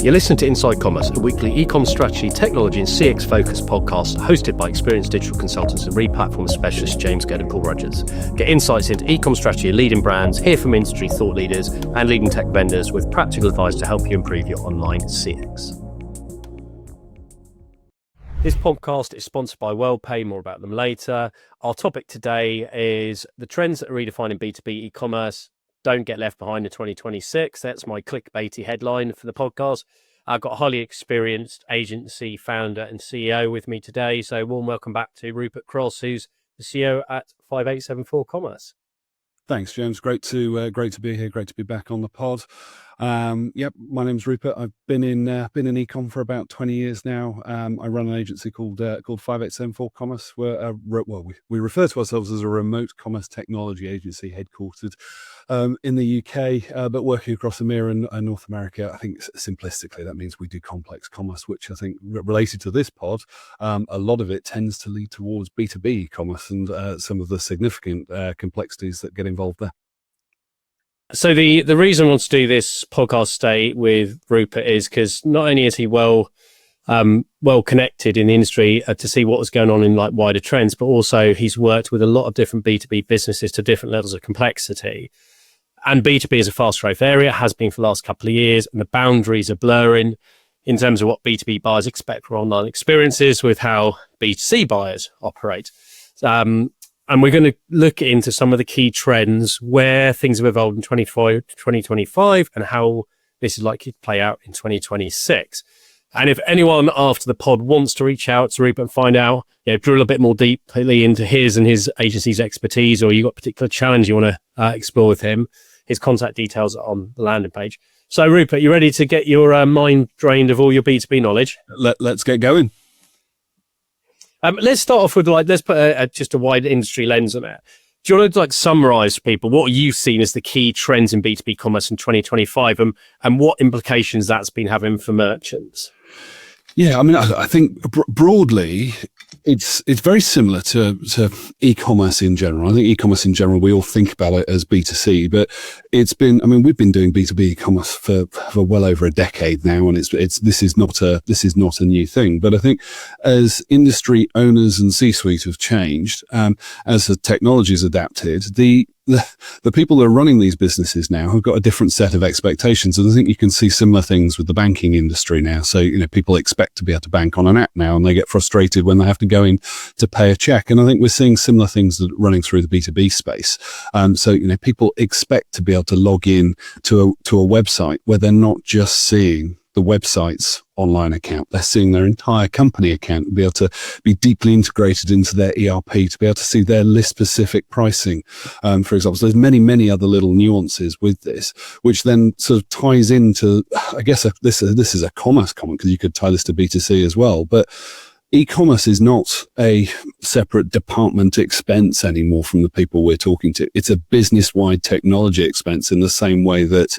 You're listening to Inside Commerce, a weekly e-com strategy, technology and CX focused podcast hosted by experienced digital consultants and re-platform specialist James Gurd and Paul Rogers. Get insights into e-com strategy and leading brands, hear from industry thought leaders and leading tech vendors with practical advice to help you improve your online CX. This podcast is sponsored by WorldPay, more about them later. Our topic today is the trends that are redefining B2B e-commerce. Don't get left behind in 2026. That's my clickbaity headline for the podcast. I've got a highly experienced agency founder and CEO with me today. So warm welcome back to Rupert Cross, who's the CEO at 5874 Commerce. Thanks, James. Great to be here. Great to be back on the pod. My name's Rupert. I've been in ecom for about 20 years now. I run an agency called 5874 Commerce. We refer to ourselves as a remote commerce technology agency headquartered in the UK, but working across EMEA and North America. I think simplistically that means we do complex commerce, which I think related to this pod, a lot of it tends to lead towards B2B commerce and some of the significant complexities that get involved there. So the reason I want to do this podcast today with Rupert is because not only is he well connected in the industry to see what was going on in like wider trends, but also he's worked with a lot of different B2B businesses to different levels of complexity. And B2B is a fast growth area, has been for the last couple of years, and the boundaries are blurring in terms of what B2B buyers expect from online experiences with how B2C buyers operate. And we're going to look into some of the key trends, where things have evolved in 2025 and how this is likely to play out in 2026. And if anyone after the pod wants to reach out to Rupert and find out, drill a bit more deeply into his and his agency's expertise, or you've got a particular challenge you want to explore with him, his contact details are on the landing page. So Rupert, you ready to get your mind drained of all your B2B knowledge? Let's get going. Let's start off with let's put just a wide industry lens on it. Do you want to summarize for people what you've seen as the key trends in B2B commerce in 2025 and what implications that's been having for merchants? Yeah, I mean, I think broadly, it's very similar to e-commerce in general. I think e-commerce in general, we all think about it as B2C, but we've been doing B2B e-commerce for well over a decade now, and this is not a new thing. But I think as industry owners and C-suite have changed, as the technology has adapted, the people that are running these businesses now have got a different set of expectations. And I think you can see similar things with the banking industry now. So, people expect to be able to bank on an app now, and they get frustrated when they have to go in to pay a check. And I think we're seeing similar things that are running through the B2B space. So, people expect to be able to log in to a website where they're not just seeing the website's online account. They're seeing their entire company account and be able to be deeply integrated into their ERP, to be able to see their list specific pricing. For example, so there's many, many other little nuances with this, which then sort of ties into, I guess this is a commerce comment, because you could tie this to B2C as well. But e-commerce is not a separate department expense anymore from the people we're talking to. It's a business-wide technology expense in the same way that,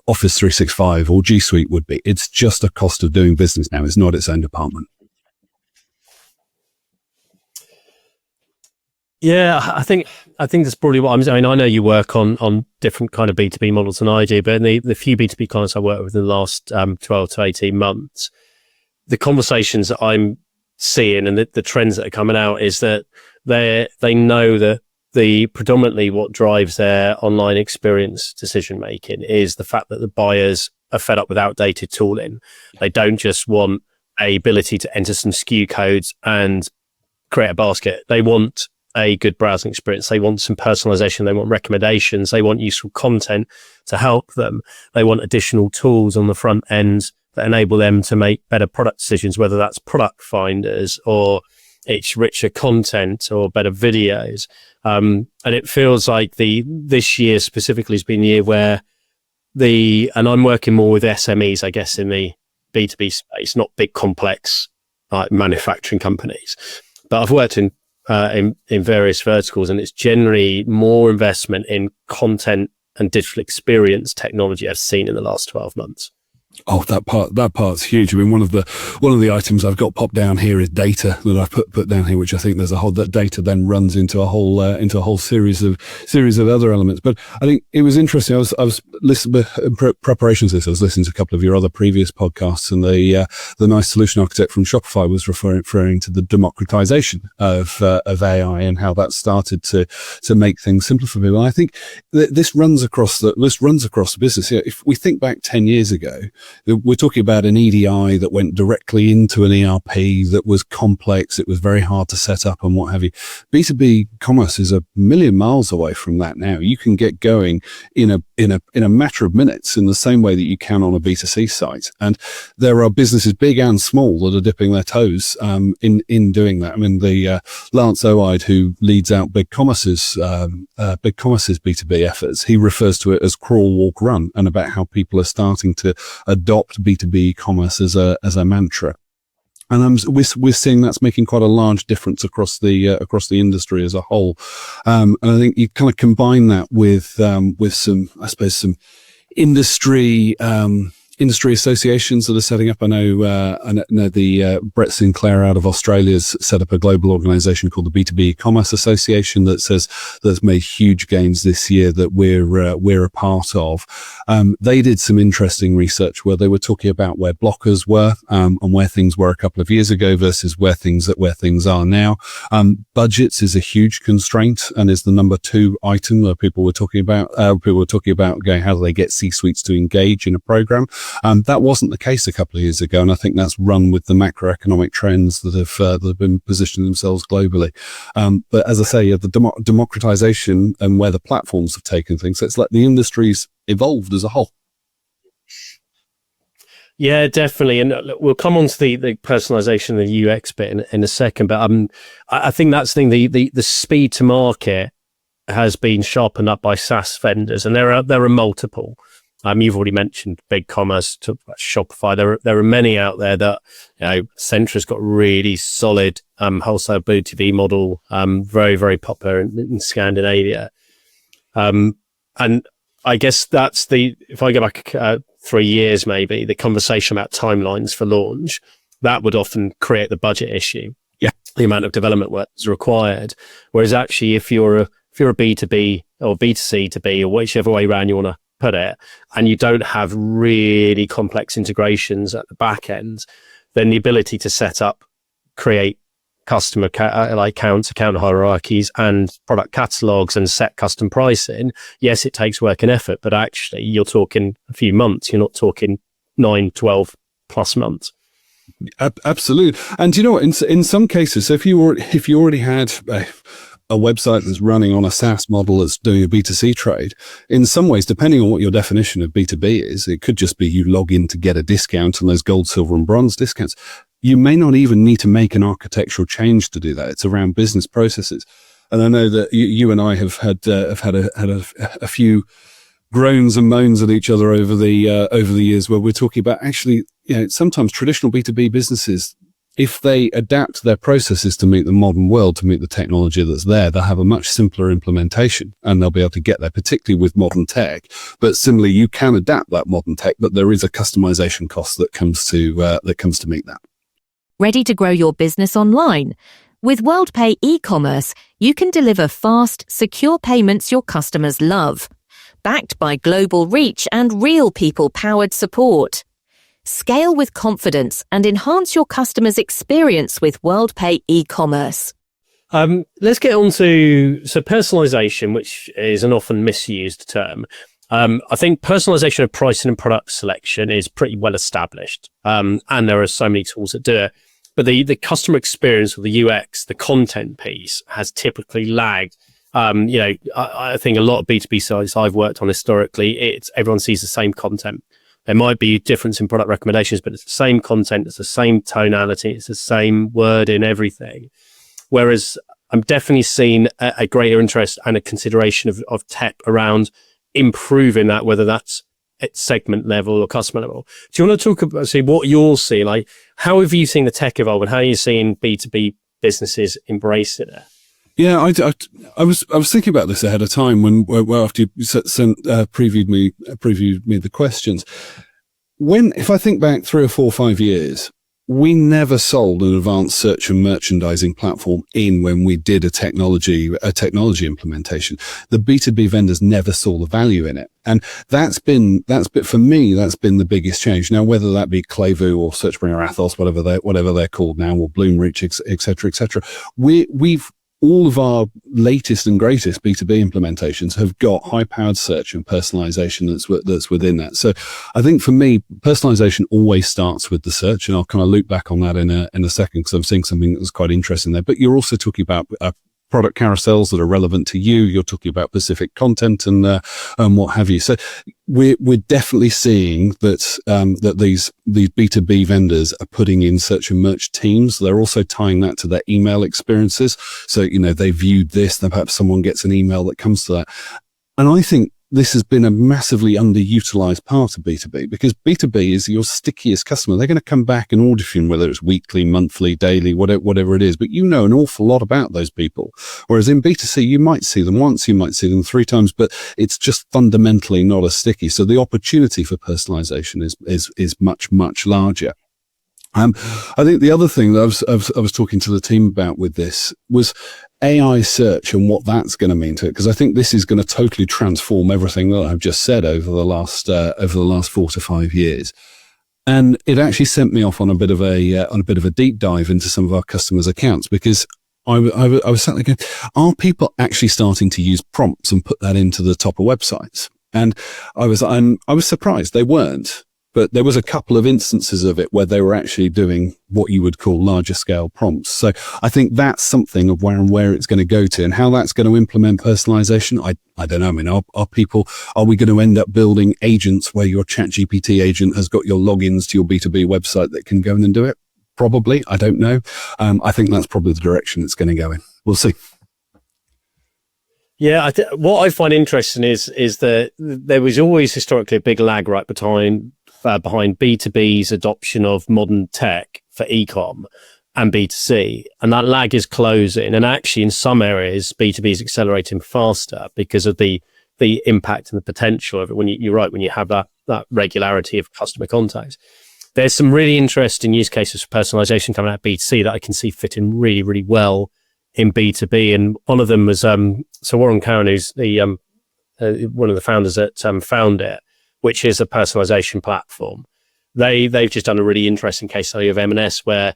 Office 365 or G Suite would be. It's just a cost of doing business now. It's not its own department. Yeah, I think that's probably what I'm saying. I know you work on different kind of B2B models than I do, but in the few B2B clients I work with in the last 12 to 18 months, the conversations that I'm seeing and the trends that are coming out is that they know that the predominantly what drives their online experience decision making is the fact that the buyers are fed up with outdated tooling. They don't just want a ability to enter some SKU codes and create a basket. They want a good browsing experience. They want some personalization. They want recommendations. They want useful content to help them. They want additional tools on the front end that enable them to make better product decisions, whether that's product finders or it's richer content or better videos. And it feels like this year specifically has been the year where and I'm working more with SMEs, I guess, in the B2B space, not big complex like manufacturing companies, but I've worked in various verticals, and it's generally more investment in content and digital experience technology I've seen in the last 12 months. Oh, that part's huge. I mean, one of the items I've got popped down here is data that I've put down here, which I think that data then runs into a whole series of other elements. But I think it was interesting. I was listening in preparations to this. I was listening to a couple of your other previous podcasts, and the nice solution architect from Shopify was referring to the democratisation of AI and how that started to make things simpler for people. And I think this runs across the business. If we think back 10 years ago, we're talking about an EDI that went directly into an ERP that was complex. It was very hard to set up and what have you. B2B commerce is a million miles away from that now. You can get going in a matter of minutes in the same way that you can on a B2C site. And there are businesses big and small that are dipping their toes in doing that. I mean, the Lance Oide, who leads out Big Commerce's B2B efforts, he refers to it as crawl, walk, run, and about how people are starting to adopt B2B commerce as a mantra. And we're seeing that's making quite a large difference across the industry as a whole. And I think you kind of combine that with some, I suppose, some industry associations that are setting up. I know the Brett Sinclair out of Australia has set up a global organization called the B2B Ecommerce Association that says that's made huge gains this year that we're a part of. They did some interesting research where they were talking about where blockers were and where things were a couple of years ago versus where things are now. Budgets is a huge constraint and is the number 2 item that people were talking about. People were talking about going, how do they get C-suites to engage in a program? That wasn't the case a couple of years ago, and I think that's run with the macroeconomic trends that have been positioning themselves globally. But as I say, the democratization and where the platforms have taken things, so it's like the industry's evolved as a whole. Yeah, definitely. And look, we'll come on to the personalization and the UX bit in a second, but I think that's the thing, the speed to market has been sharpened up by SaaS vendors, and there are multiple. You've already mentioned Big Commerce, Shopify. There are many out there that, Centra's got really solid wholesale B2B model, very, very popular in Scandinavia. And I guess that's if I go back 3 years maybe, the conversation about timelines for launch, that would often create the budget issue. Yeah. The amount of development work is required. Whereas actually, if you're a B2B or B2C to B, or whichever way around you want to put it, and you don't have really complex integrations at the back end, then the ability to set up, create customer account hierarchies and product catalogs and set custom pricing, yes, it takes work and effort, but actually you're talking a few months. You're not talking 9, 12 plus months. Absolutely. And in some cases, so if you already had a website that's running on a SaaS model that's doing a B2C trade, in some ways, depending on what your definition of B2B is, it could just be you log in to get a discount on those gold, silver and bronze discounts. You may not even need to make an architectural change to do that. It's around business processes. And I know that you and I have had a few groans and moans at each other over the years where we're talking about actually, sometimes traditional B2B businesses, if they adapt their processes to meet the modern world, to meet the technology that's there, they'll have a much simpler implementation and they'll be able to get there, particularly with modern tech. But similarly, you can adapt that modern tech, but there is a customization cost that comes to meet that. Ready to grow your business online? With WorldPay e-commerce, you can deliver fast, secure payments your customers love, backed by global reach and real people-powered support. Scale with confidence and enhance your customers' experience with WorldPay e-commerce. Let's get on to personalization, which is an often misused term. I think personalization of pricing and product selection is pretty well established, and there are so many tools that do it. But the customer experience or the UX, the content piece, has typically lagged. I think a lot of B2B sites I've worked on historically, everyone sees the same content. There might be difference in product recommendations, but it's the same content, it's the same tonality, it's the same word in everything. Whereas I'm definitely seeing a greater interest and a consideration of tech around improving that, whether that's at segment level or customer level. Do you want to talk about what you're seeing? Like, how have you seen the tech evolve, and how are you seeing B2B businesses embracing it? Yeah, I was thinking about this ahead of time when after you previewed me the questions. if I think back 3 or 4 or 5 years, we never sold an advanced search and merchandising platform when we did a technology implementation. The B2B vendors never saw the value in it. And that's been for me, that's been the biggest change. Now, whether that be Clayvu or SearchBringer or Athos, whatever they're called now, or Bloomreach, et cetera, we've all of our latest and greatest B2B implementations have got high-powered search and personalization that's within that. So I think for me, personalization always starts with the search, and I'll kind of loop back on that in a second, because I'm seeing something that's quite interesting there. But you're also talking about product carousels that are relevant to you. You're talking about specific content and what have you. So we're definitely seeing that that these B2B vendors are putting in search and merch teams. They're also tying that to their email experiences. So, they viewed this, then perhaps someone gets an email that comes to that. And I think this has been a massively underutilized part of B2B, because B2B is your stickiest customer. They're going to come back and order from you, whether it's weekly, monthly, daily, whatever it is, but you know an awful lot about those people. Whereas in B2C, you might see them once, you might see them 3 times, but it's just fundamentally not as sticky. So the opportunity for personalization is much, much larger. I think the other thing that I was talking to the team about with this was AI search and what that's going to mean to it, because I think this is going to totally transform everything that I've just said over the last 4 to 5 years. And it actually sent me off on a bit of a deep dive into some of our customers' accounts, because I was sat there going, are people actually starting to use prompts and put that into the top of websites? And I was surprised they weren't. But there was a couple of instances of it where they were actually doing what you would call larger scale prompts. So I think that's something of where it's going to go to, and how that's going to implement personalization. I don't know. I mean, are we going to end up building agents where your ChatGPT agent has got your logins to your B2B website that can go in and do it? Probably. I don't know. I think that's probably the direction it's going to go in. We'll see. Yeah, what I find interesting is that there was always historically a big lag right behind B2B's adoption of modern tech for e-com and B2C, and that lag is closing. And actually, in some areas, B2B is accelerating faster because of the impact and the potential of it. When you're right, when you have that regularity of customer contacts, there's some really interesting use cases for personalization coming out of B2C that I can see fitting really, really well in B2B. And one of them was so Warren Cowan, who's the one of the founders that found it, which is a personalization platform. They've just done a really interesting case study of M&S, where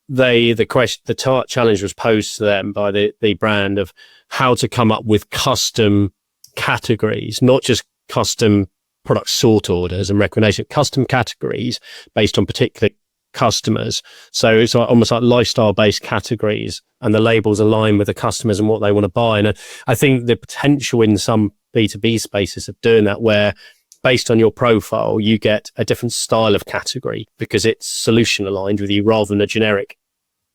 the challenge was posed to them by the brand of how to come up with custom categories, not just custom product sort orders and recommendation, custom categories based on particular customers. So it's almost like lifestyle-based categories, and the labels align with the customers and what they want to buy. And I think the potential in some B2B spaces of doing that, where based on your profile, you get a different style of category because it's solution aligned with you, rather than a generic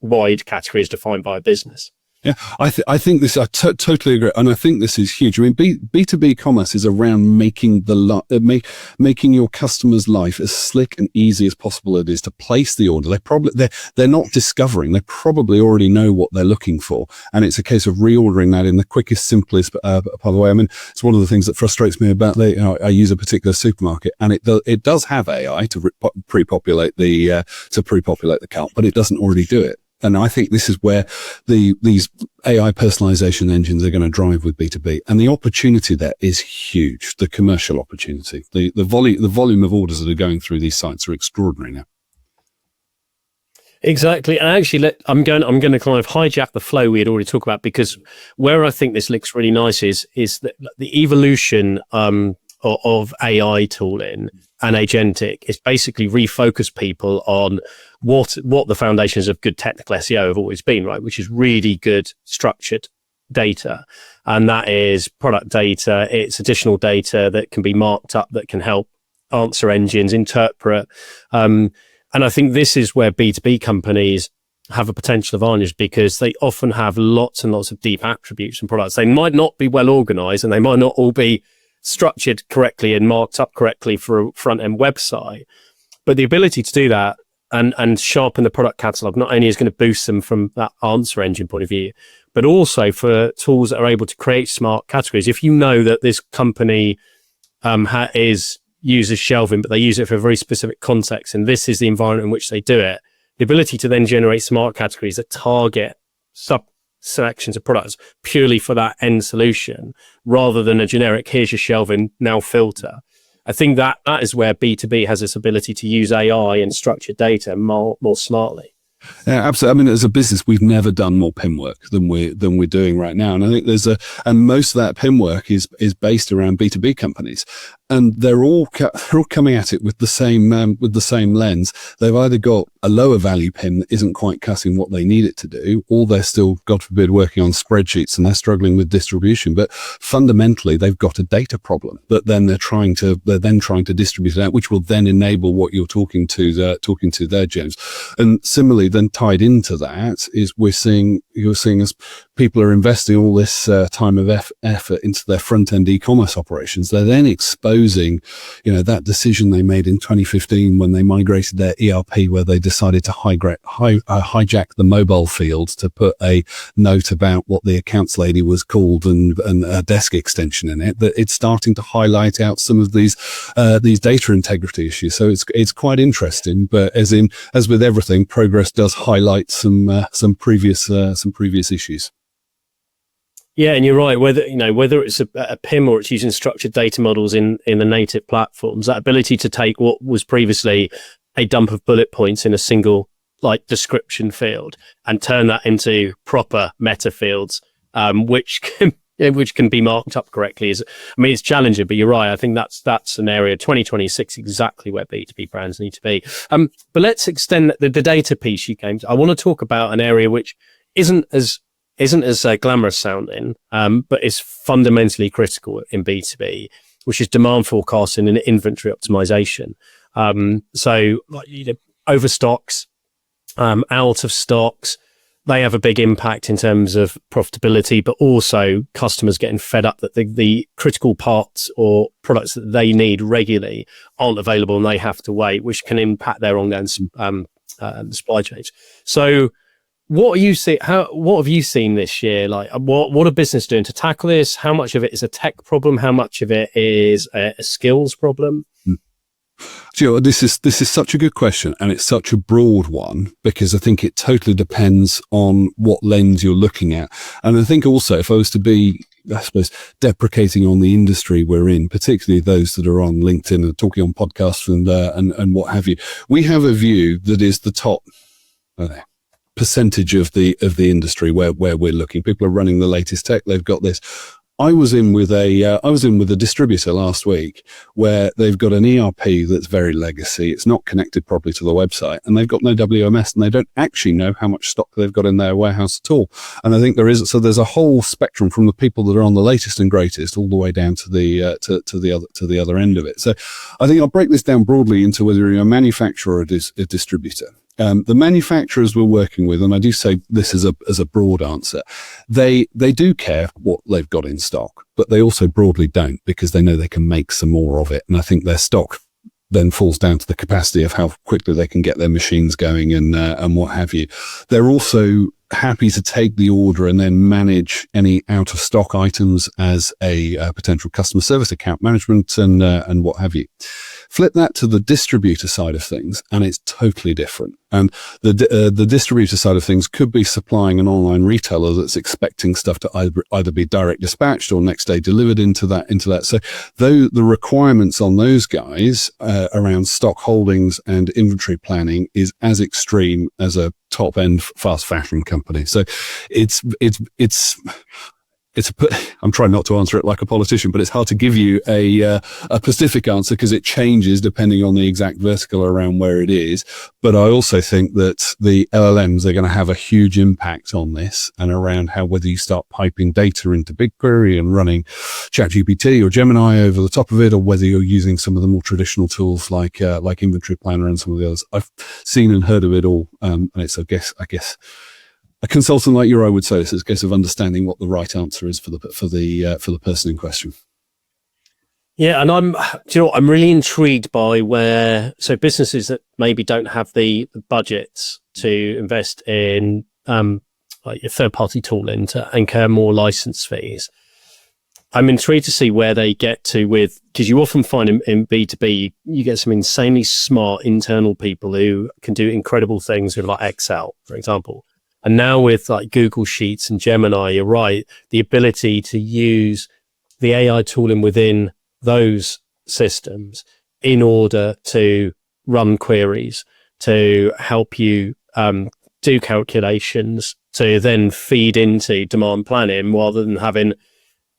wide category as defined by a business. Yeah, I think this, I totally agree. And I think this is huge. I mean, B2B commerce is around making making your customer's life as slick and easy as possible. It is to place the order. They're not discovering. They probably already know what they're looking for. And it's a case of reordering that in the quickest, simplest, part of the way. I mean, it's one of the things that frustrates me about I use a particular supermarket, and it does have AI to pre-populate the cart, but it doesn't already do it. And I think this is where these AI personalization engines are going to drive with B2B. And the opportunity there is huge. The commercial opportunity, the volume of orders that are going through these sites are extraordinary now. Exactly. And actually, I'm going to kind of hijack the flow we had already talked about, because where I think this links really nice is the evolution of AI tooling and agentic is basically refocus people on what the foundations of good technical SEO have always been, right? Which is really good structured data. And that is product data. It's additional data that can be marked up, that can help answer engines interpret. And I think this is where B2B companies have a potential advantage, because they often have lots and lots of deep attributes and products. They might not be well organized, and they might not all be structured correctly and marked up correctly for a front-end website. But the ability to do that and sharpen the product catalog not only is going to boost them from that answer engine point of view, but also for tools that are able to create smart categories. If you know that this company is use as shelving, but they use it for a very specific context, and this is the environment in which they do it. The ability to then generate smart categories that target sub-selections of products purely for that end solution, rather than a generic, here's your shelving, now filter. I think that is where B2B has this ability to use AI and structured data more smartly. Yeah, absolutely. I mean, as a business, we've never done more PIM work than we're doing right now. And I think and most of that PIM work is based around B2B companies, and they're all coming at it with the same lens. They've either got a lower value PIM that isn't quite cutting what they need it to do, or they're still, God forbid, working on spreadsheets and they're struggling with distribution. But fundamentally, they've got a data problem that then they're trying to distribute it out, which will then enable what you're talking to there, James. And similarly, then tied into that is you're seeing as people are investing all this time of effort into their front end e-commerce operations, they're then exposing, that decision they made in 2015 when they migrated their ERP, where they decided to hijack the mobile field to put a note about what the accounts lady was called and a desk extension in it. That it's starting to highlight out some of these data integrity issues. So it's quite interesting. But as with everything, progress does highlight some previous issues. Yeah, and you're right. Whether it's a PIM or it's using structured data models in the native platforms, that ability to take what was previously a dump of bullet points in a single description field and turn that into proper meta fields, which can be marked up correctly. It's challenging, but you're right. I think that's an area 2026 exactly where B2B brands need to be. But let's extend the data piece you came to. I want to talk about an area which isn't as glamorous sounding, but is fundamentally critical in B2B, which is demand forecasting and inventory optimization. Overstocks, out of stocks, they have a big impact in terms of profitability, but also customers getting fed up that the critical parts or products that they need regularly aren't available and they have to wait, which can impact their ongoing supply chains. So, what have you seen this year? What are business doing to tackle this? How much of it is a tech problem? How much of it is a skills problem? This is such a good question, and it's such a broad one, because I think it totally depends on what lens you're looking at. And I think also, if I was to be, I suppose, deprecating on the industry we're in, particularly those that are on LinkedIn and talking on podcasts and what have you, we have a view that is the top percentage of the industry where we're looking. People are running the latest tech. They've got this. I was in with a distributor last week where they've got an ERP that's very legacy. It's not connected properly to the website, and they've got no WMS, and they don't actually know how much stock they've got in their warehouse at all. And I think there's a whole spectrum from the people that are on the latest and greatest all the way down to the other end of it. So I think I'll break this down broadly into whether you're a manufacturer or a distributor. The manufacturers we're working with, and I do say this as a broad answer, they do care what they've got in stock, but they also broadly don't, because they know they can make some more of it. And I think their stock then falls down to the capacity of how quickly they can get their machines going and what have you. They're also happy to take the order and then manage any out of stock items as a potential customer service, account management, and what have you. Flip that to the distributor side of things, and it's totally different. And the distributor side of things could be supplying an online retailer that's expecting stuff to either be direct dispatched or next day delivered into that. So though the requirements on those guys around stock holdings and inventory planning is as extreme as a top end fast fashion company. So I'm trying not to answer it like a politician, but it's hard to give you a specific answer because it changes depending on the exact vertical around where it is. But I also think that the LLMs are going to have a huge impact on this and around whether you start piping data into BigQuery and running ChatGPT or Gemini over the top of it, or whether you're using some of the more traditional tools like Inventory Planner and some of the others. I've seen and heard of it all, and it's I guess. A consultant like you, I would say, this is a case of understanding what the right answer is for the person in question. Yeah, and I'm really intrigued by businesses that maybe don't have the budgets to invest in like your third party tooling to incur more license fees. I'm intrigued to see where they get to with, because you often find in B2B, you get some insanely smart internal people who can do incredible things with like Excel, for example. And now with like Google Sheets and Gemini, you're right, the ability to use the AI tooling within those systems in order to run queries, to help you do calculations, to then feed into demand planning rather than having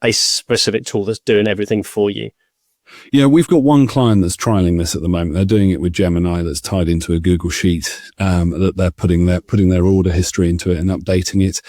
a specific tool that's doing everything for you. Yeah, we've got one client that's trialing this at the moment. They're doing it with Gemini that's tied into a Google Sheet that they're putting their order history into it and updating it.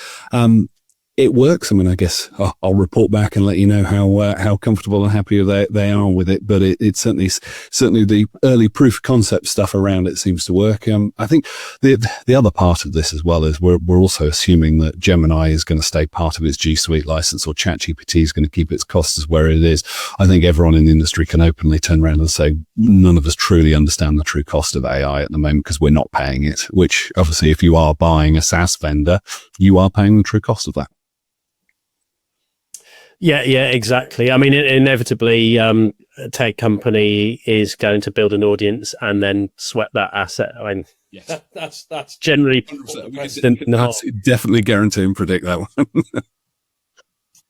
It works. I mean, I guess I'll report back and let you know how comfortable and happy they are with it. But it's certainly the early proof of concept stuff around it seems to work. I think the other part of this as well is we're also assuming that Gemini is going to stay part of its G Suite license, or ChatGPT is going to keep its costs as where it is. I think everyone in the industry can openly turn around and say none of us truly understand the true cost of AI at the moment because we're not paying it. Which obviously, if you are buying a SaaS vendor, you are paying the true cost of that. Yeah, exactly. I mean, inevitably, a tech company is going to build an audience and then sweat that asset. I mean, yes. that's generally that's definitely guarantee and predict that one.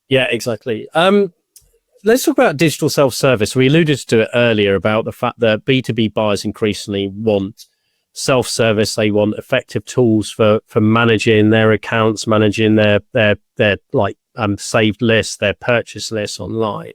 Yeah, exactly. Let's talk about digital self-service. We alluded to it earlier about the fact that B2B buyers increasingly want self-service. They want effective tools for managing their accounts, managing their like saved lists, their purchase lists online.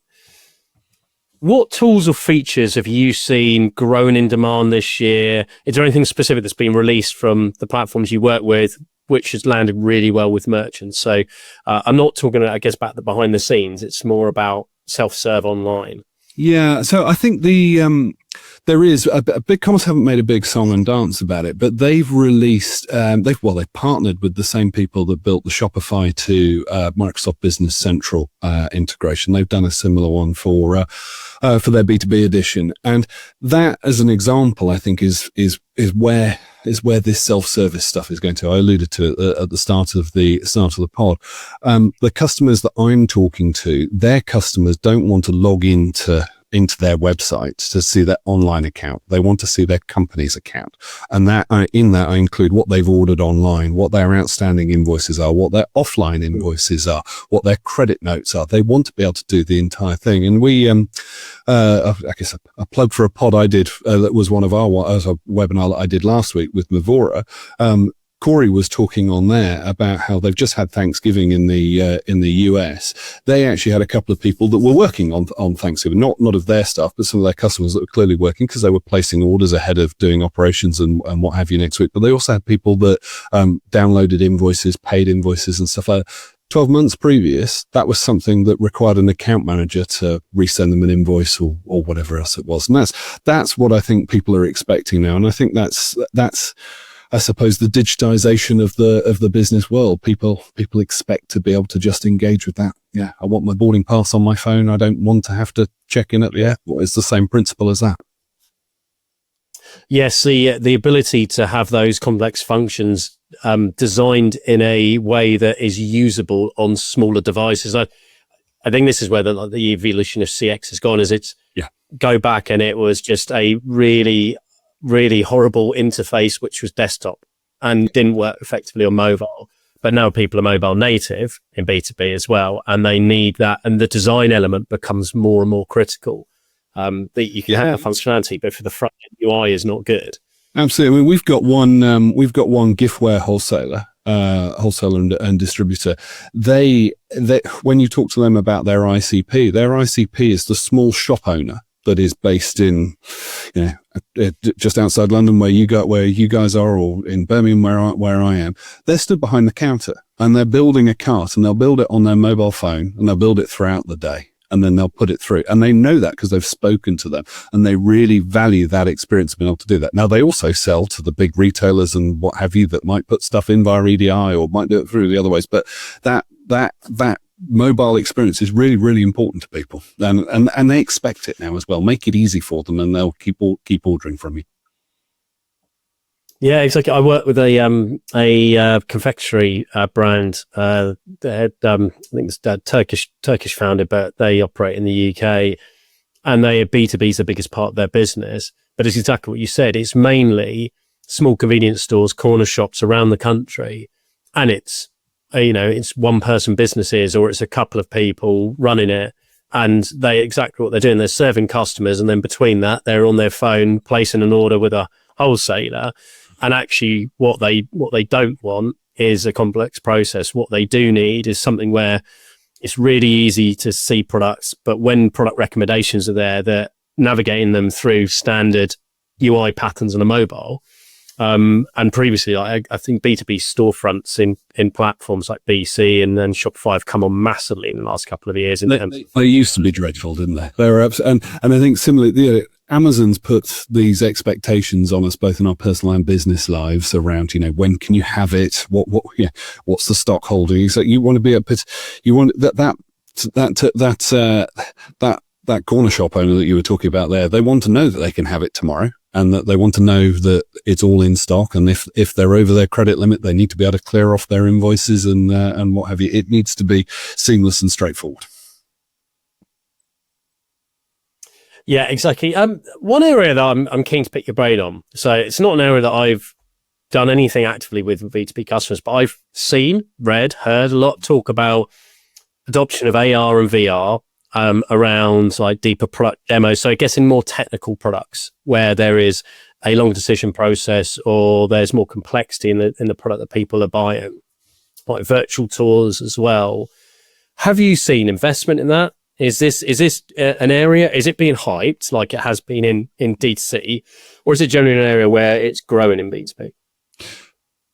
What tools or features have you seen grown in demand this year? Is there anything specific that's been released from the platforms you work with, which has landed really well with merchants? So I'm not talking, I guess, about the behind the scenes. It's more about self-serve online. Yeah, so I think there is Big Commerce haven't made a big song and dance about it, but they've released they've partnered with the same people that built the Shopify to Microsoft Business Central integration. They've done a similar one for their B2B edition, and that, as an example, I think is where this self-service stuff is going to. I alluded to it at the start of the pod. The customers that I'm talking to, their customers don't want to log into their website to see their online account. They want to see their company's account. And that in that I include what they've ordered online, what their outstanding invoices are, what their offline invoices are, what their credit notes are. They want to be able to do the entire thing. And we, I guess a plug for a pod I did, that was one of a webinar that I did last week with Mavora. Corey was talking on there about how they've just had Thanksgiving in the US. They actually had a couple of people that were working on Thanksgiving, not of their stuff, but some of their customers that were clearly working because they were placing orders ahead of doing operations and what have you next week. But they also had people that downloaded invoices, paid invoices and stuff like that. 12 months previous, that was something that required an account manager to resend them an invoice or whatever else it was. And that's what I think people are expecting now. And I think that's I suppose the digitization of the business world. People expect to be able to just engage with that. Yeah, I want my boarding pass on my phone. I don't want to have to check in at the airport. It's the same principle as that. Yes, the ability to have those complex functions designed in a way that is usable on smaller devices. I think this is where the evolution of CX has gone. Go back and it was just a really horrible interface, which was desktop and didn't work effectively on mobile. But now people are mobile native in B2B as well, and they need that. And the design element becomes more and more critical. That you can have functionality, but for the front end UI is not good. Absolutely. I mean, we've got one giftware wholesaler and distributor. They when you talk to them about their ICP is the small shop owner that is based in, just outside London where you guys are, or in Birmingham where I am. They're stood behind the counter and they're building a cart, and they'll build it on their mobile phone and they'll build it throughout the day. And then they'll put it through. And they know that because they've spoken to them, and they really value that experience of being able to do that. Now, they also sell to the big retailers and what have you that might put stuff in via EDI or might do it through the other ways. But that mobile experience is really, really important to people. And they expect it now as well. Make it easy for them and they'll keep ordering from you. Yeah, exactly. I work with a confectionery brand. They're I think it's Turkish founded, but they operate in the UK, and B2B is the biggest part of their business. But it's exactly what you said. It's mainly small convenience stores, corner shops around the country, and it's it's one person businesses, or it's a couple of people running it. And exactly what they're doing. They're serving customers, and then between that, they're on their phone placing an order with a wholesaler. And actually, what they don't want is a complex process. What they do need is something where it's really easy to see products, but when product recommendations are there, they're navigating them through standard UI patterns on a mobile. And previously, I think B2B storefronts in platforms like BC and then Shopify have come on massively in the last couple of years. They used to be dreadful, didn't they? They were and I think similarly, Amazon's put these expectations on us both in our personal and business lives around, when can you have it? What's the stock holding? So you want to be that corner shop owner that you were talking about there. They want to know that they can have it tomorrow, and that they want to know that it's all in stock. And if they're over their credit limit, they need to be able to clear off their invoices and what have you. It needs to be seamless and straightforward. Yeah, exactly. One area that I'm keen to pick your brain on. So it's not an area that I've done anything actively with B2B customers, but I've seen, read, heard a lot talk about adoption of AR and VR around like deeper product demos. So I guess in more technical products where there is a long decision process or there's more complexity in the product that people are buying, like virtual tours as well. Have you seen investment in that? Is this an area? Is it being hyped like it has been in D2C, or is it generally an area where it's growing in B2B?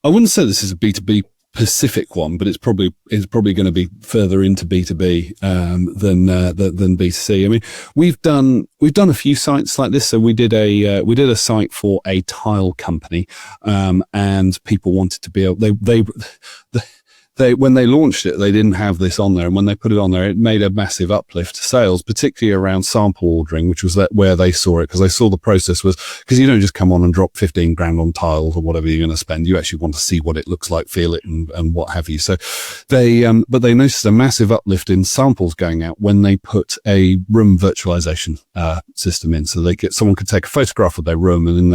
I wouldn't say this is a B2B specific one, but it's probably going to be further into B2B than B2C. I mean, we've done a few sites like this. So we did a site for a tile company, and people wanted to be able when they launched it, they didn't have this on there. And when they put it on there, it made a massive uplift to sales, particularly around sample ordering, which was where they saw it, because they saw the process was, because you don't just come on and drop 15 grand on tiles or whatever you're going to spend. You actually want to see what it looks like, feel it, and what have you. So but they noticed a massive uplift in samples going out when they put a room virtualization system in. So someone could take a photograph of their room, and then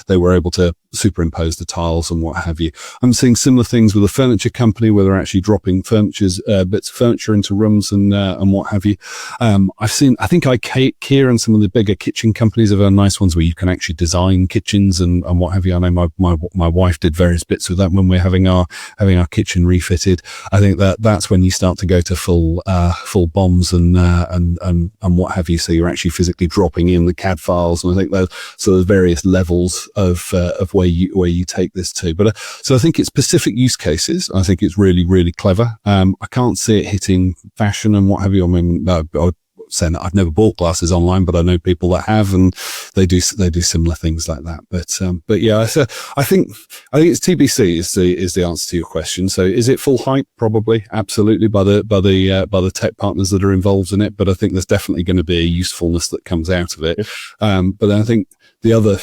they were able to superimpose the tiles and what have you. I'm seeing similar things with a furniture company where they're actually dropping bits of furniture into rooms and what have you. I think IKEA and some of the bigger kitchen companies have nice ones where you can actually design kitchens and what have you. I know my wife did various bits with that when we're having our kitchen refitted. I think that's when you start to go to full bombs and what have you. So you're actually physically dropping in the CAD files, and I think there's various levels of where you take this to. But so I think it's specific use cases. I think it's really, really clever. I can't see it hitting fashion and what have you. I mean, saying that I've never bought glasses online, but I know people that have, and they do similar things like that. But yeah, so I think it's TBC is the answer to your question. So is it full hype? Probably, absolutely, by the tech partners that are involved in it. But I think there's definitely going to be a usefulness that comes out of it. But then I think the other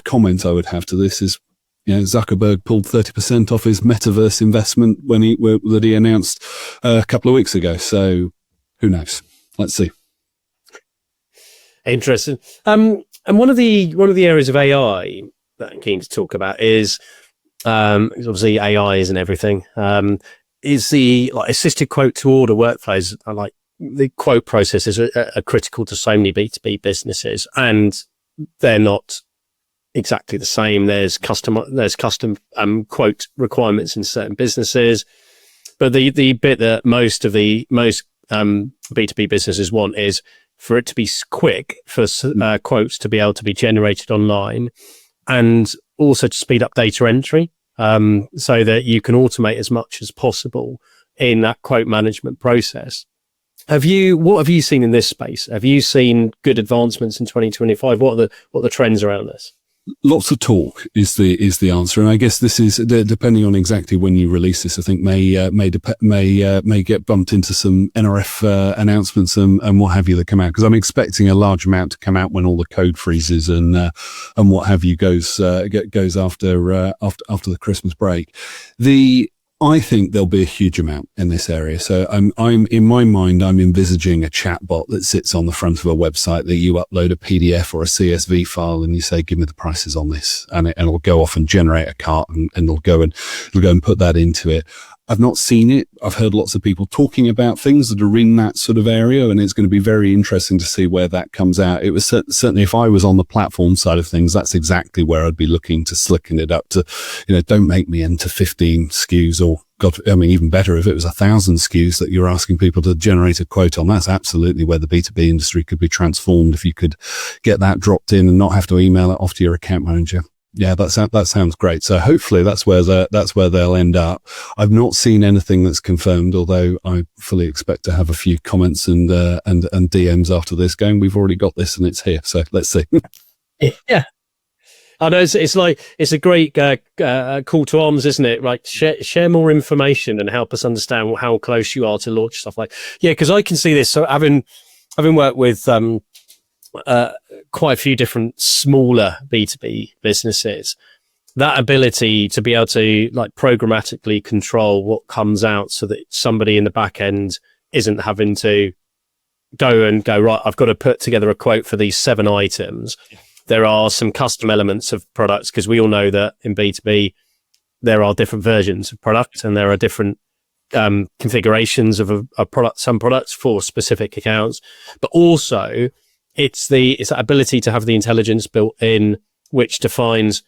comment I would have to this is, Zuckerberg pulled 30% off his metaverse investment that he announced a couple of weeks ago. So who knows? Let's see. Interesting. And one of the areas of AI that I'm keen to talk about is obviously AI isn't everything. Is the assisted quote to order workflows, like the quote processes are critical to so many B2B businesses, and they're not exactly the same. There's custom quote requirements in certain businesses, but the bit that most B2B businesses want is for it to be quick, for quotes to be able to be generated online, and also to speed up data entry, so that you can automate as much as possible in that quote management process. What have you seen in this space? Have you seen good advancements in 2025? What are the trends around this? Lots of talk is the answer, and I guess this is depending on exactly when you release this. I think may get bumped into some NRF announcements and what have you that come out, because I'm expecting a large amount to come out when all the code freezes and what have you goes after the Christmas break. I think there'll be a huge amount in this area. So I'm in my mind, I'm envisaging a chatbot that sits on the front of a website that you upload a PDF or a CSV file and you say, give me the prices on this. And it'll go off and generate a cart and it'll go and put that into it. I've not seen it. I've heard lots of people talking about things that are in that sort of area, and it's going to be very interesting to see where that comes out. It was certainly, if I was on the platform side of things, that's exactly where I'd be looking to slicken it up to, don't make me enter 15 SKUs or even better if it was 1,000 SKUs that you're asking people to generate a quote on. That's absolutely where the B2B industry could be transformed if you could get that dropped in and not have to email it off to your account manager. Yeah, that sounds great. So hopefully that's where they'll end up. I've not seen anything that's confirmed, although I fully expect to have a few comments and DMs after this going, we've already got this and it's here. So let's see. Yeah. I know it's a great call to arms, isn't it? Right, share more information and help us understand how close you are to launch stuff because I can see this. So having worked with quite a few different smaller B2B businesses, that ability to be able to programmatically control what comes out so that somebody in the back end isn't having to go, right, I've got to put together a quote for these 7 items. Yeah. There are some custom elements of products, because we all know that in B2B, there are different versions of products and there are different configurations of a product, some products for specific accounts, but also it's that ability to have the intelligence built in, which defines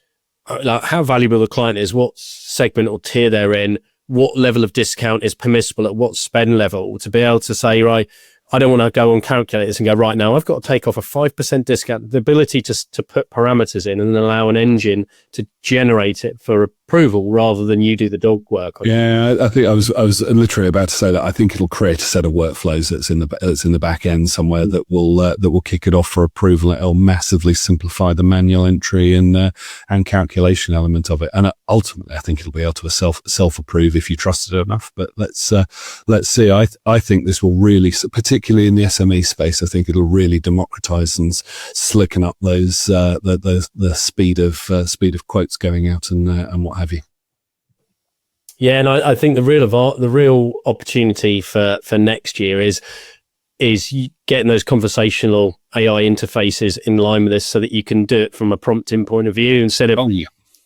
how valuable the client is, what segment or tier they're in, what level of discount is permissible at what spend level, to be able to say, right, I don't want to go on calculators and go, right now, I've got to take off a 5% discount. The ability to put parameters in and allow an engine to generate it for approval rather than you do the dog work. Yeah, I think I was literally about to say that. I think it'll create a set of workflows that's in the back end somewhere that will kick it off for approval. It'll massively simplify the manual entry and calculation element of it. And ultimately, I think it'll be able to self approve if you trust it enough. But let's see. I think this will really, particularly in the SME space, I think it'll really democratize and slicken up those the speed of quotes going out and what have you. Yeah, and I think the real opportunity for next year is getting those conversational AI interfaces in line with this, so that you can do it from a prompting point of view instead of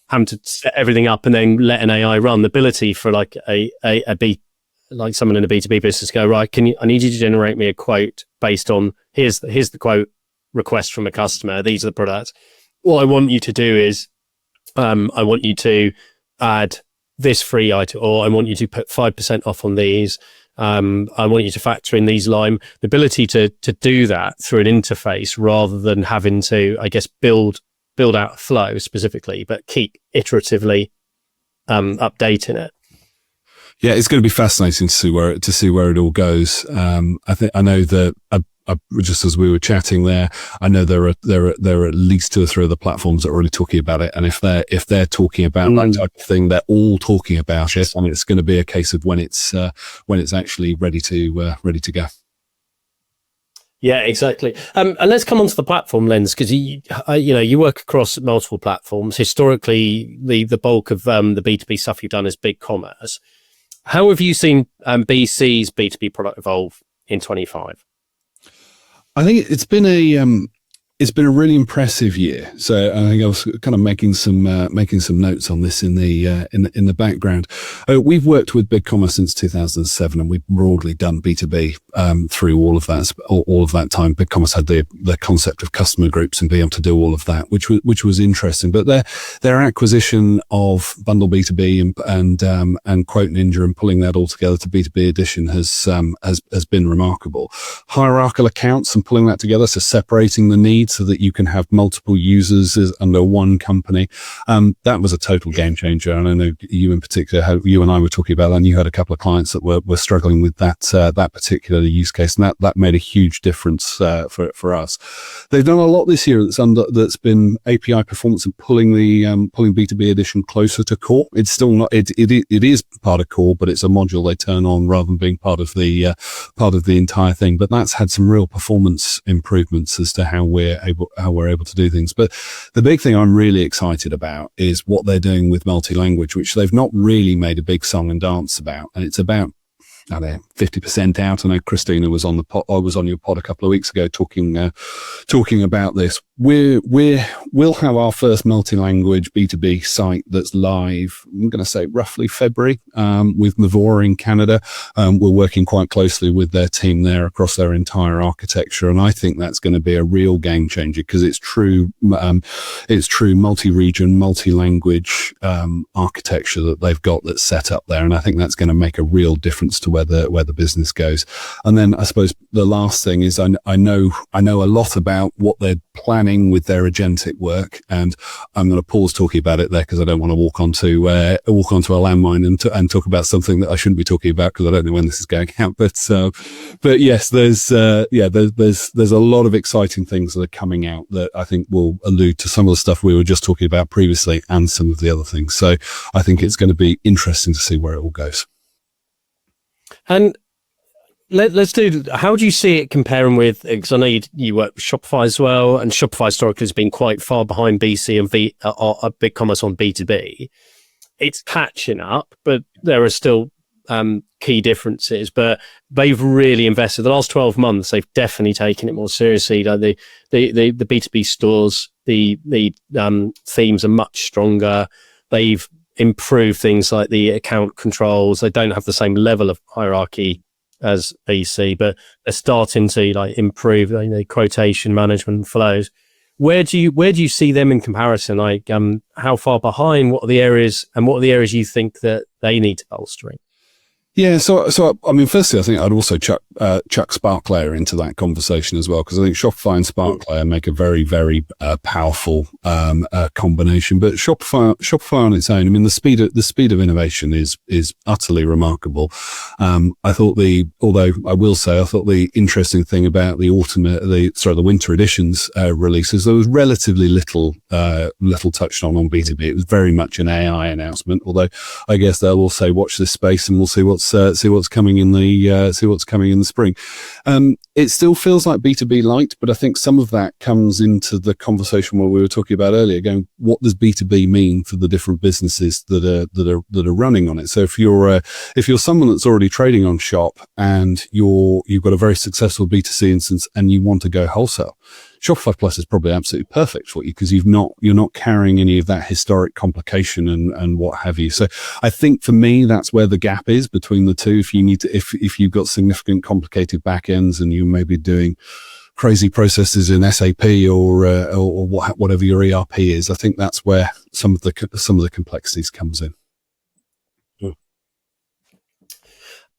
having to set everything up and then let an AI run. The ability for someone in a B2B business go, right, I need you to generate me a quote based on here's the quote request from a customer. These are the products. What I want you to do is I want you to add this free item, or I want you to put 5% off on these. I want you to factor in these line. The ability to do that through an interface rather than having to, I guess, build out a flow specifically, but keep iteratively updating it. Yeah, it's going to be fascinating to see where it all goes. I know that just as we were chatting there, I know there are at least 2 or 3 other platforms that are really talking about it. And if they're talking about that type of thing, they're all talking about it. And it's going to be a case of when it's actually ready to go. Yeah, exactly. And let's come onto the platform lens, because you work across multiple platforms. Historically, the bulk of the B2B stuff you've done is big commerce. How have you seen BC's B2B product evolve in 25? I think it's been a really impressive year. So I think I was kind of making some notes on this in the background. We've worked with BigCommerce since 2007, and we've broadly done B2B through all of that time. BigCommerce had the concept of customer groups and being able to do all of that, which was interesting. But their acquisition of Bundle B2B and Quote Ninja and pulling that all together to B2B Edition has been remarkable. Hierarchical accounts and pulling that together, so separating the need made so that you can have multiple users under one company. That was a total game changer. And I know you in particular, how you and I were talking about that, and you had a couple of clients that were struggling with that particular use case, and that made a huge difference for us. They've done a lot this year that's been API performance and pulling B2B Edition closer to core. It's still not, it is part of core, but it's a module they turn on rather than being part of the entire thing. But that's had some real performance improvements as to how we're able to do things. But the big thing I'm really excited about is what they're doing with multi-language, which they've not really made a big song and dance about. And it's about, I don't know, 50% out. I know Christina was on your pod a couple of weeks ago talking about this. We'll have our first multi-language B2B site that's live, I'm going to say roughly February, with Mavor in Canada. We're working quite closely with their team there across their entire architecture. And I think that's going to be a real game changer because it's true multi-region, multi-language, architecture that they've got that's set up there. And I think that's going to make a real difference to where the business goes. And then I suppose the last thing is I know a lot about what they're planning with their agentic work, and I'm going to pause talking about it there because I don't want to walk onto a landmine and talk about something that I shouldn't be talking about because I don't know when this is going out. But yes, there's a lot of exciting things that are coming out that I think will allude to some of the stuff we were just talking about previously and some of the other things. So I think it's going to be interesting to see where it all goes. And let's do, how do you see it comparing with, because I know you work with Shopify as well, and Shopify historically has been quite far behind BC and BigCommerce on B2B. It's catching up, but there are still key differences, but they've really invested. The last 12 months, they've definitely taken it more seriously. Like the B2B stores, the themes are much stronger. They've improved things like the account controls. They don't have the same level of hierarchy as BC, but they're starting to like improve quotation management flows. Where do you see them in comparison? Like how far behind? What are the areas you think that they need bolstering? Yeah, so I mean, firstly, I think I'd also chuck SparkLayer into that conversation as well, because I think Shopify and SparkLayer make a very, very powerful combination. But Shopify on its own, I mean, the speed of innovation is utterly remarkable. I thought the interesting thing about the winter editions releases, there was relatively little touched on B2B. It was very much an AI announcement. Although I guess they'll also watch this space and we'll see what's coming in the spring. It still feels like B2B light, but I think some of that comes into the conversation where we were talking about earlier, going, what does B2B mean for the different businesses that are running on it? So if you're someone that's already trading on Shop and you've got a very successful B2C instance and you want to go wholesale, Shopify Plus is probably absolutely perfect for you because you're not carrying any of that historic complication and what have you. So I think for me, that's where the gap is between the two. If you've got significant complicated backends and you may be doing crazy processes in SAP or whatever your ERP is, I think that's where some of the complexities comes in.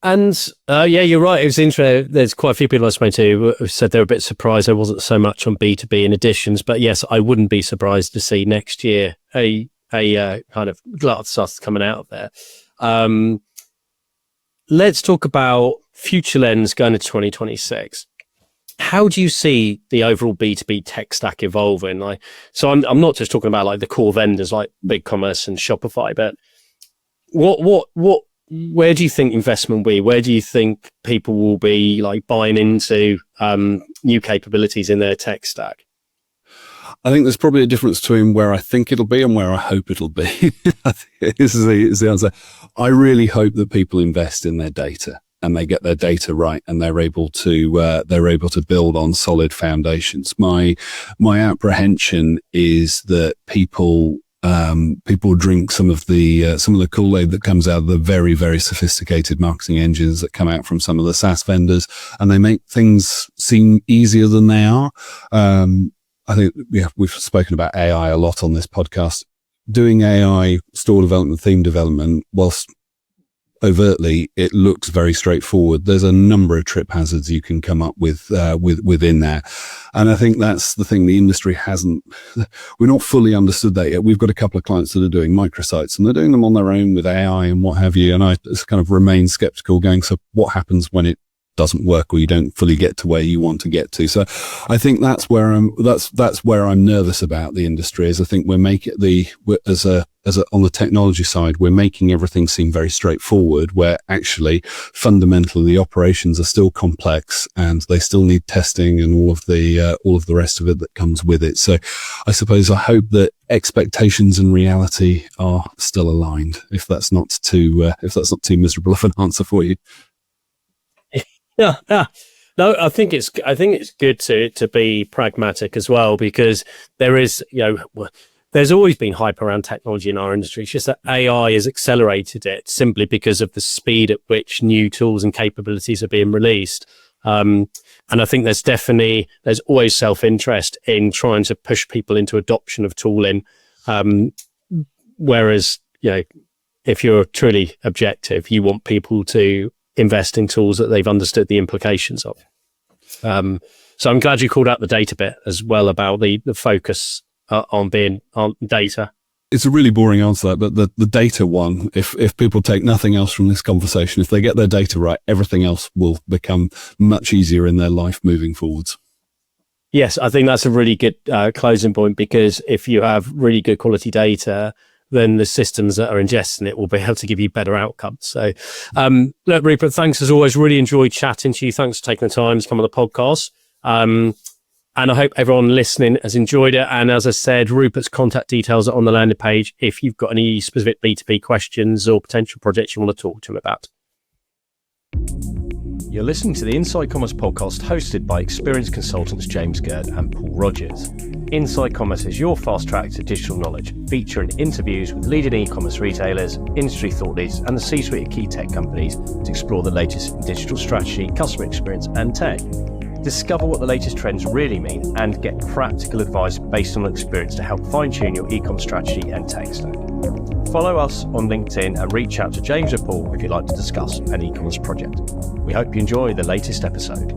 And yeah, you're right. It was interesting. There's quite a few people I spoke to who said they were a bit surprised there wasn't so much on B2B in editions. But yes, I wouldn't be surprised to see next year a kind of glut of stuff coming out of there. Let's talk about future lens going to 2026. How do you see the overall B2B tech stack evolving? So I'm not just talking about like the core vendors like BigCommerce and Shopify, but where do you think investment will be? Where do you think people will be like buying into new capabilities in their tech stack? I think there's probably a difference between where I think it'll be and where I hope it'll be. I think this is the answer. I really hope that people invest in their data and they get their data right and they're able to build on solid foundations. My apprehension is that people drink some of the Kool-Aid that comes out of the very, very sophisticated marketing engines that come out from some of the SaaS vendors, and they make things seem easier than they are. I think we've spoken about AI a lot on this podcast. Doing AI store development, theme development, whilst overtly, it looks very straightforward. There's a number of trip hazards you can come up with within there. And I think that's the thing the industry we're not fully understood that yet. We've got a couple of clients that are doing microsites, and they're doing them on their own with AI and what have you. And I just kind of remain skeptical, going, so what happens when it doesn't work or you don't fully get to where you want to get to? So I think that's where I'm nervous about the industry. Is I think on the technology side, we're making everything seem very straightforward, where actually fundamentally the operations are still complex and they still need testing and all of the rest of it that comes with it. So I suppose I hope that expectations and reality are still aligned, if that's not too miserable of an answer for you. Yeah. No, I think it's good to be pragmatic as well, because there's always been hype around technology in our industry. It's just that AI has accelerated it simply because of the speed at which new tools and capabilities are being released. And I think there's always self-interest in trying to push people into adoption of tooling. Whereas, if you're truly objective, you want people to invest in tools that they've understood the implications of. So I'm glad you called out the data bit as well, about the focus on data. It's a really boring answer, but the data one, if people take nothing else from this conversation, if they get their data right, everything else will become much easier in their life moving forwards. Yes, I think that's a really good closing point, because if you have really good quality data, then the systems that are ingesting it will be able to give you better outcomes. So, look, Rupert, thanks as always. Really enjoyed chatting to you. Thanks for taking the time to come on the podcast. And I hope everyone listening has enjoyed it. And as I said, Rupert's contact details are on the landing page if you've got any specific B2B questions or potential projects you want to talk to him about. You're listening to the Inside Commerce podcast, hosted by experienced consultants James Gurd and Paul Rogers. Inside Commerce is your fast track to digital knowledge, featuring interviews with leading e-commerce retailers, industry thought leaders, and the C-suite of key tech companies to explore the latest in digital strategy, customer experience, and tech. Discover what the latest trends really mean and get practical advice based on experience to help fine-tune your e-com strategy and tech stack. Follow us on LinkedIn and reach out to James or Paul if you'd like to discuss an e-commerce project. We hope you enjoy the latest episode.